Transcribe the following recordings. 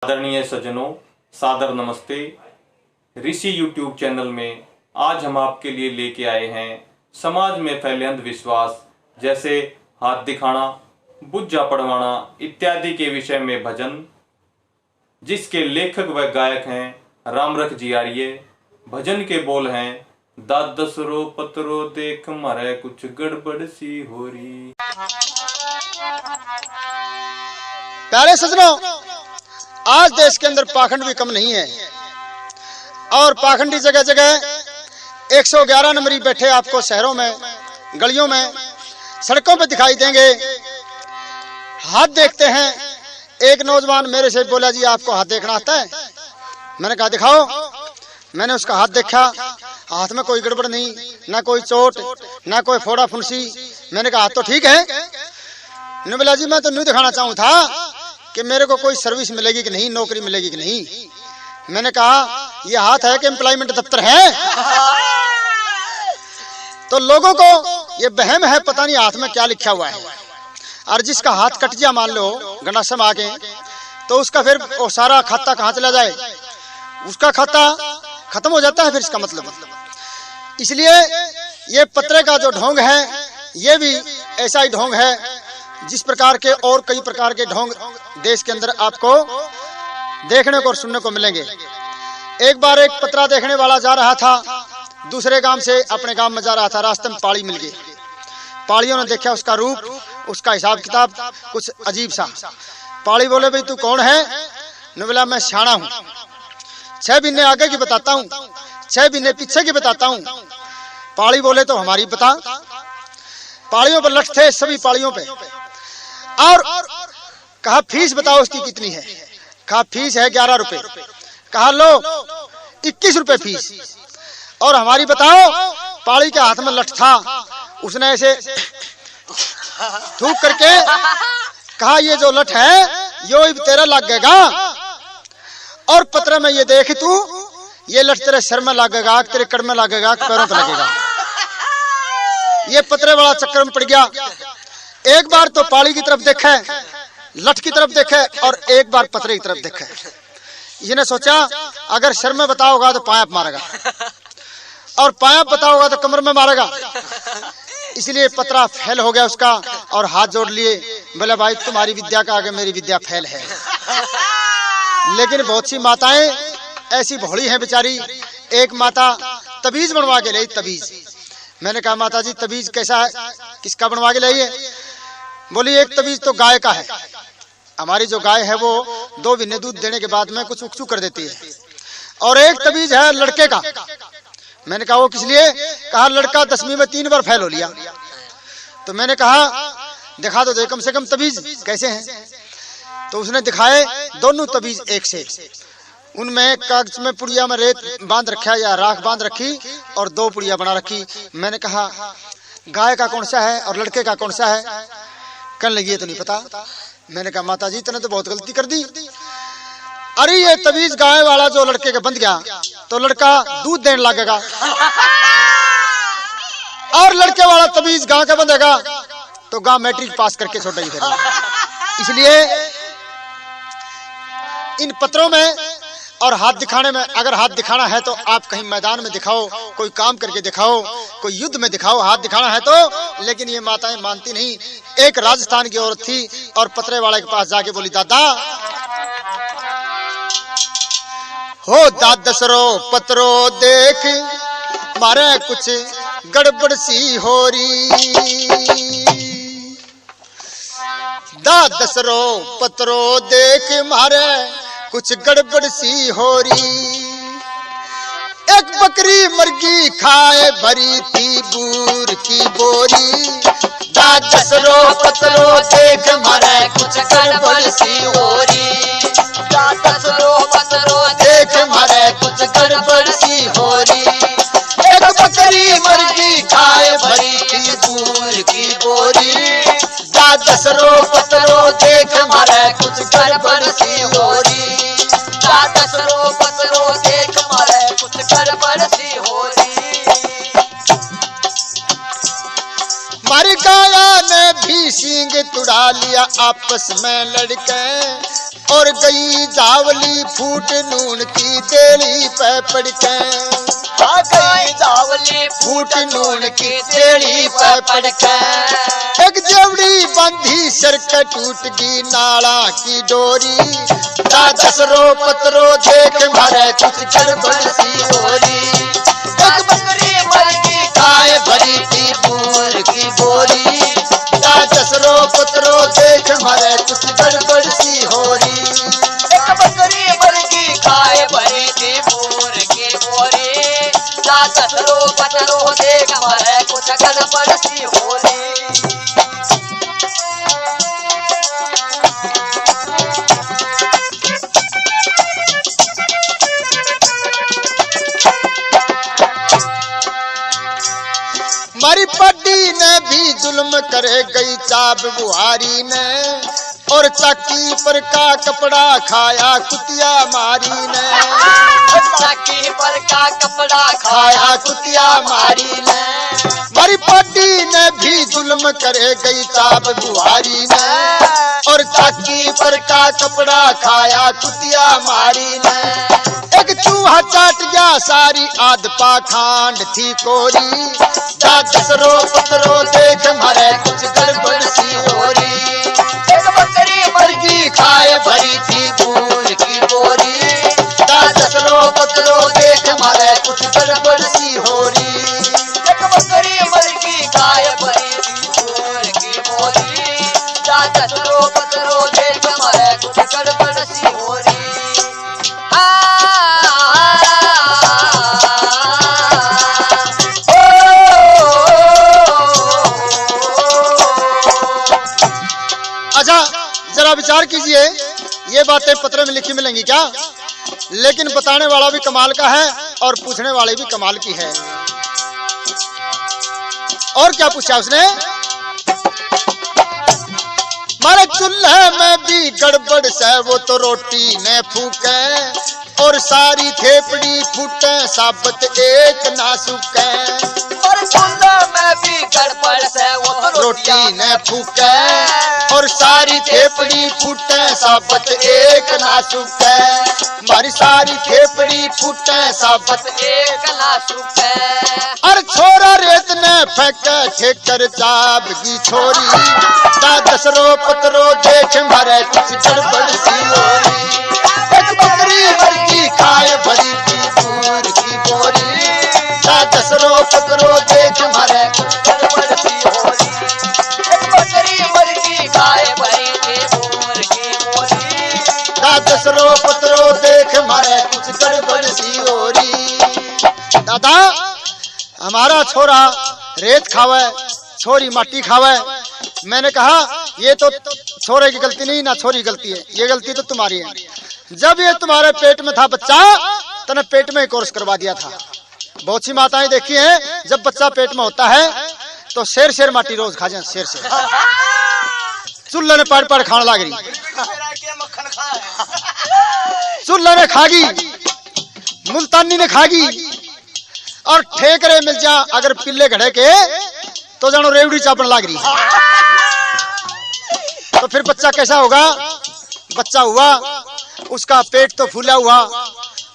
आदरणीय सज्जनों, सादर नमस्ते। ऋषि यूट्यूब चैनल में आज हम आपके लिए लेके आए हैं समाज में फैले अंधविश्वास जैसे हाथ दिखाना, बुज्जा पड़वाना इत्यादि के विषय में भजन, जिसके लेखक व गायक हैं रामरख जी आर्य। भजन के बोल हैं, दाद दसरो पतरो देख मारे कुछ गड़बड़ सी हो रही। प्यारे सज्जनों, आज देश के अंदर पाखंड भी कम नहीं है और पाखंडी जगह जगह 111 नंबरी बैठे आपको शहरों में, गलियों में, सड़कों पर दिखाई देंगे। हाथ देखते हैं। एक नौजवान मेरे से बोला, जी आपको हाथ देखना आता है? मैंने कहा दिखाओ। मैंने उसका हाथ देखा, हाथ में कोई गड़बड़ नहीं, ना कोई चोट, ना कोई फोड़ा फुंसी। मैंने कहा हाथ तो ठीक है। ने बोला, जी मैं तो नहीं दिखाना चाहूँ था कि मेरे को कोई सर्विस मिलेगी कि नहीं, नौकरी मिलेगी कि नहीं। मैंने कहा ये हाथ है कि एम्प्लॉयमेंट दफ्तर है? तो लोगों को ये बहम है, पता नहीं हाथ में क्या लिखा हुआ है। और जिसका हाथ कट गया मान लो गंडासम आके, तो उसका फिर वो सारा खाता कहाँ चला जाए? उसका खाता खत्म हो जाता है फिर इसका मतलब। इसलिए ये पत्रे का जो ढोंग है ये भी ऐसा ही ढोंग है जिस प्रकार के और कई प्रकार के ढोंग देश के अंदर आपको देखने को और सुनने को मिलेंगे। एक बार एक पतरा देखने वाला जा रहा था, दूसरे गांव से अपने गांव में जा रहा था। रास्ते में पाड़ी मिल गई। पाड़ियों ने देखा उसका रूप, उसका हिसाब किताब कुछ अजीब सा। पाड़ी बोले, भाई तू कौन है? ने बोला, मैं शाना हूँ। 6 महीने आगे की बताता हूँ, 6 महीने पीछे की बताता हूँ। पाड़ी बोले, तो हमारी बता। पाड़ियों पर लठ थे, सभी पाड़ियों पे। और कहा फीस बताओ उसकी कितनी है? कहा फीस है 11 रुपए। कहा लो 21 रुपए फीस। और हमारी बताओ? पाड़ी के हाथ में लठ था, उसने ऐसे थूक करके कहा ये जो लठ है यो तेरा लग गएगा। और पत्र में ये देख तू, ये लठ तेरे सर में लगेगा, तेरे कड़ में लगेगा, पैरों पे लगेगा। ये पत्रे वाला चक्कर में पड़ गया। एक बार तो पाड़ी की तरफ देखे, लठ की तरफ देखे, और एक बार पत्रे की तरफ देखे। इसने सोचा अगर सर में बताओगा तो पाया मारेगा, और पाया बताओगा तो कमर में मारेगा। इसलिए पतरा फेल हो गया उसका, और हाथ जोड़ लिए। बोले, भाई तुम्हारी विद्या का आगे मेरी विद्या फेल है। लेकिन बहुत सी माताएं ऐसी भोली हैं बेचारी। एक माता तबीज बनवा के लाई, तबीज। मैंने कहा माता जी तबीज कैसा है, किसका बनवा के लाई है? बोली एक तबीज तो गाय का है। हमारी जो गाय है वो 2 महीने दूध देने के बाद में कुछ उकचू कर देती है। और एक तबीज है लड़के का। मैंने कहा वो किस लिए? कहा लड़का 10वीं में 3 बार फेल हो लिया। तो मैंने कहा दिखा दो कम से कम तबीज कैसे हैं। तो उसने दिखाए दोनों तबीज एक से। उनमें कागज में पुड़िया में रेत बांध रखा या राख बांध रखी और 2 पुड़िया बना रखी। मैंने कहा गाय का कौन सा है और लड़के का कौन सा है? कहने लगी तो नहीं पता। मैंने कहा माता जी तूने तो बहुत गलती कर दी। अरे ये तबीज गाय वाला जो लड़के का बंध गया तो लड़का दूध देने लगेगा, और लड़के वाला तबीज गाय का बंधेगा तो गाय मैट्रिक पास करके छोड़ेगी फिर। इसलिए इन पत्रों में और हाथ दिखाने में, अगर हाथ दिखाना है तो आप कहीं मैदान में दिखाओ, कोई काम करके दिखाओ, कोई युद्ध में दिखाओ, हाथ दिखाना है तो। लेकिन ये माताएं मानती नहीं। एक राजस्थान की औरत थी और पतरे वाले के पास जाके बोली, दादा हो दाद दसरो पतरो देख मारे कुछ गड़बड़ सी हो रही। दाद दसरो पतरो देख मारे कुछ गड़बड़ सी हो रही। एक बकरी मुर्गी खाए भरी थी बूर की बोरी। दाद दसरो पतरो देख मारे कुछ गड़बड़ सी हो रही। दाद दसरो पतरो देख मारे कुछ गड़बड़ सी हो रही। एक बकरी मुर्गी खाए भरी थी बूर की बोरी। दाद दसरो पतरो देख मारे कुछ गड़बड़ सी हो रही। दसरो पतरो देख मारे कुछ गड़बड़ सी हो रही। मारी काया ने भी सींग तुड़ा लिया आपस में लड़के, और गई जावली फूट नून की तेली पे पड़ के। आ गई जावली फूट नून की तेली पे पड़ के। एक जेवड़ी बंधी सिर के टूट गई नाला की डोरी। दसरो पतरो देख मारे कुछ गड़बड़ सी होरी। एक बकरी मर गई गाय भरी थी पूर की बोरी। दसरो पतरो देख मारे कुछ गड़बड़ सी होरी। एक बकरी मर गई गाय भरी थी पूर की बोरी। दसरो पतरो देख मारे कुछ गड़बड़ सी होरी। मारी पड्डी ने भी जुल्म करे गई चाब बुहारी ने। और चाकी पर का कपड़ा खाया कुतिया मारी ने। चाकी पर का कपड़ा खाया कुतिया मारी ने। मारी पड्डी ने भी जुल्म करे गई चाब बुहारी ने। और चाकी पर का कपड़ा खाया कुतिया मारी ने। एक चूहा चाट गया सारी आध पाखंड थी कोरी। दसरो पतरो देख मारे कुछ गड़बड़ सी होरी। एक बकरी मर की खाए भरी थी फूल की बोरी। दसरो पतरो देख मारे कुछ गड़बड़ सी होरी। एक बकरी मर गई गाय भरी थी पूर की बोरी। दसरो पतरो देख मारे कुछ गड़बड़ सी होरी। अच्छा जरा विचार कीजिए, ये बातें पत्र में लिखी मिलेंगी क्या? लेकिन बताने वाला भी कमाल का है और पूछने वाले भी कमाल की है। और क्या पूछा उसने? मारे चूल्हे में भी गड़बड़ से वो तो रोटी ने फूके। और सारी थेपड़ी फूटे साबत एक ना सूखे। और चूल्हे में भी गड़बड़ से वो तो रोटी ने फूके। और सारी थेपड़ी फूटे साबत एक ना सूखे। मारी सारी थेपड़ी फूटे साबत एक ना सूखे। अरे छोरा रेत ने फेंके ठेकर चाब की छोरी। दसरो पतरो देख मारे कुछ गड़बड़ सी होरी। एक बकरी मर गई खाए भरी थी पूर की बोरी। दसरो पतरो देख मारे कुछ गड़बड़ सी होरी। एक बकरी मर गई गाय भरी थी पूर की बोरी। दसरो पतरो देख मारे कुछ गड़बड़ सी होरी। दादा हमारा छोरा रेत खावे छोरी माटी खावे। मैंने कहा ये तो छोरे की गलती नहीं ना छोरी गलती है, ये गलती तो तुम्हारी है। जब ये तुम्हारे पेट में था बच्चा तने पेट में कोर्स करवा दिया था। बहुत सी माताएं देखी हैं जब बच्चा पेट में होता है तो शेर शेर माटी रोज खा जाए। शेर शेर चूल्हे ने पड़ पड़ खाने लग रही। चूल्हे ने खागी, मुल्तानी ने खागी। और ठेकरे मिल जा अगर पिल्ले घड़े के तो जानो रेवड़ी चापन लाग रही। तो फिर बच्चा कैसा होगा? बच्चा हुआ उसका पेट तो फूला हुआ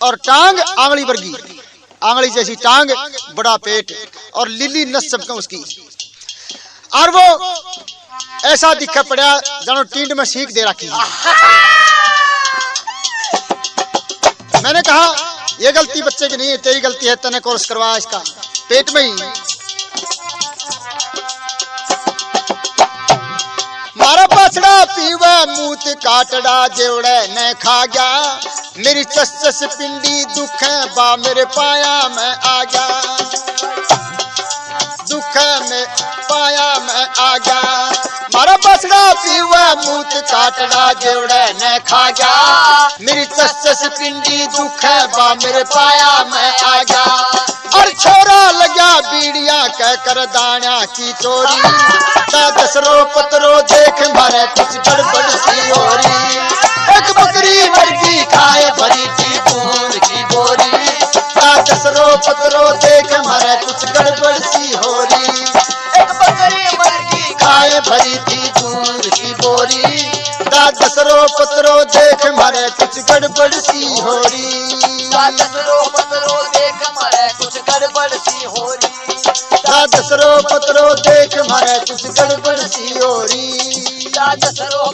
और टांग आंगली वर्गी, आंगली जैसी टांग, बड़ा पेट और लीली नस सबका उसकी। और वो ऐसा दिखा पड़ा जानो टींड में सीख दे रखी। मैंने कहा ये गलती बच्चे की नहीं है, तेरी गलती है, तने कोर्स करवा इसका पेट में ही। मारा बछड़ा पीवा मूत काटड़ा जेवड़े ने खा गया। मेरी चस पिंडी दुख बा मेरे पाया में आ गया। दुख में पाया में आ गया। मारा बछड़ा पीवा मूत काटड़ा जेवड़े ने खा गया। मेरी चस पिंडी दुख बा मेरे पाया में आ गया। और छोरा लगा बीड़िया कह कर दाना की चोरी। दसरो पतरो देख मारे कुछ गड़बड़ सी होरी। एक बकरी मरगी खाए भरी थी पूर की बोरी। दसरो पतरो देख मारे कुछ गड़बड़ सी होरी। एक बकरी मरगी खाए भरी थी दूर की बोरी। दसरो पतरो देख गड़बड़ सी हो रही। दसरो पतरो देख मारे कुछ गड़बड़ सी हो रही। दसरो पतरो देख मारे कुछ गड़बड़ सी हो रही। दसरो